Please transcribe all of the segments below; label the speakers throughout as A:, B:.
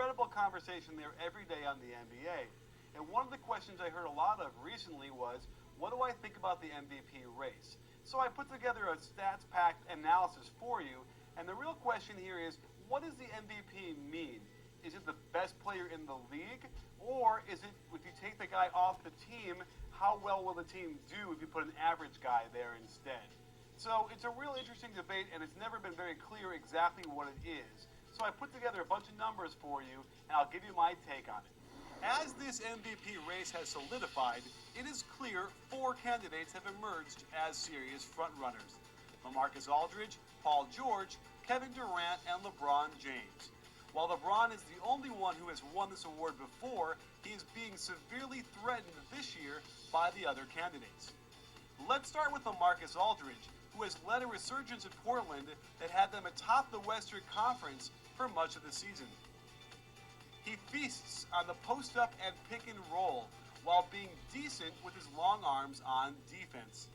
A: incredible conversation there every day on the NBA. And one of the questions I heard a lot of recently was, what do I think about the MVP race? So I put together a stats-packed analysis for you, and the real question here is, what does the MVP mean? Is it the best player in the league? Or is it, if you take the guy off the team, how well will the team do if you put an average guy there instead? So it's a real interesting debate, and it's never been very clear exactly what it is. So I put together a bunch of numbers for you, and I'll give you my take on it. As this MVP race has solidified, it is clear 4 candidates have emerged as serious frontrunners: LaMarcus Aldridge, Paul George, Kevin Durant, and LeBron James. While LeBron is the only one who has won this award before, he is being severely threatened this year by the other candidates. Let's start with LaMarcus Aldridge, who has led a resurgence in Portland that had them atop the Western Conference for much of the season. He feasts on the post-up and pick and roll while being decent with his long arms on defense.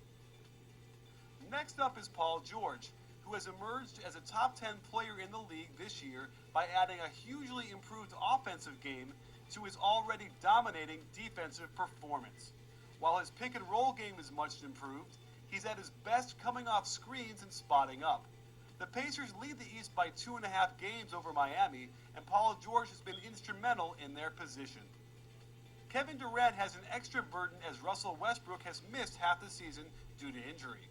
A: Next up is Paul George, who has emerged as a top 10 player in the league this year by adding a hugely improved offensive game to his already dominating defensive performance. While his pick and roll game is much improved, he's at his best coming off screens and spotting up. The Pacers lead the East by 2.5 games over Miami, and Paul George has been instrumental in their position. Kevin Durant has an extra burden as Russell Westbrook has missed half the season due to injury.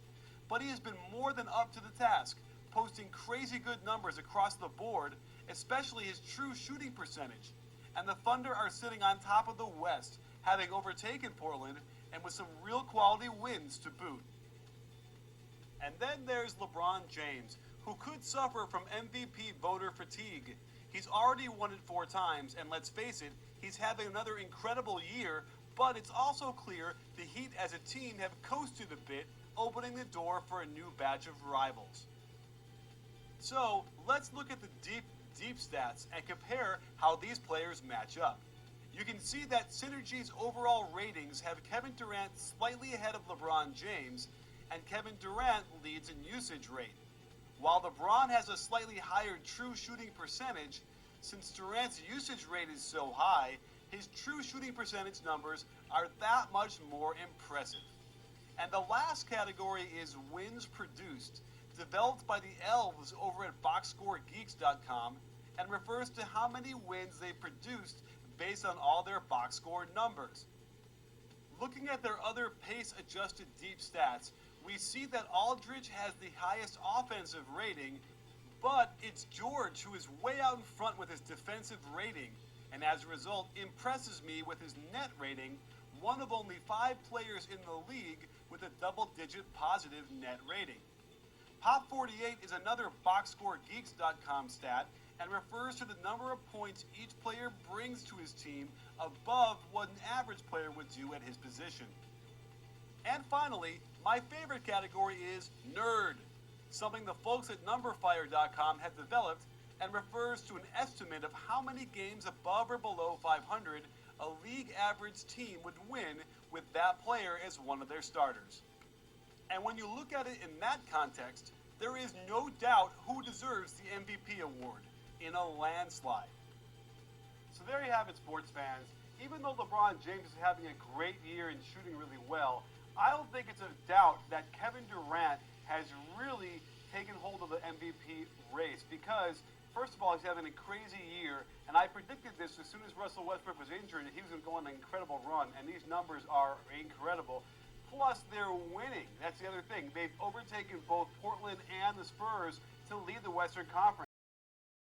A: But he has been more than up to the task, posting crazy good numbers across the board, especially his true shooting percentage. And the Thunder are sitting on top of the West, having overtaken Portland, and with some real quality wins to boot. And then there's LeBron James, who could suffer from MVP voter fatigue. He's already won it 4 times, and let's face it, he's having another incredible year, but it's also clear the Heat as a team have coasted a bit, opening the door for a new batch of rivals. So, let's look at the deep stats and compare how these players match up. You can see that Synergy's overall ratings have Kevin Durant slightly ahead of LeBron James, and Kevin Durant leads in usage rate. While LeBron has a slightly higher true shooting percentage, since Durant's usage rate is so high, his true shooting percentage numbers are that much more impressive. And the last category is wins produced, developed by the elves over at BoxScoreGeeks.com, and refers to how many wins they produced based on all their box score numbers. Looking at their other pace-adjusted deep stats, we see that Aldridge has the highest offensive rating, but it's George who is way out in front with his defensive rating, and as a result impresses me with his net rating, one of only 5 players in the league with a double-digit positive net rating. Pop 48 is another BoxScoreGeeks.com stat and refers to the number of points each player brings to his team above what an average player would do at his position. And finally, my favorite category is Nerd, something the folks at NumberFire.com have developed and refers to an estimate of how many games above or below 500 a league average team would win with that player as one of their starters. And when you look at it in that context, there is no doubt who deserves the MVP award in a landslide. So there you have it, sports fans. Even though LeBron James is having a great year and shooting really well, I don't think it's a doubt that Kevin Durant has really taken hold of the MVP race because, first of all, he's having a crazy year, and I predicted this as soon as Russell Westbrook was injured, he was going to go on an incredible run, and these numbers are incredible. Plus, they're winning. That's the other thing. They've overtaken both Portland and the Spurs to lead the Western Conference.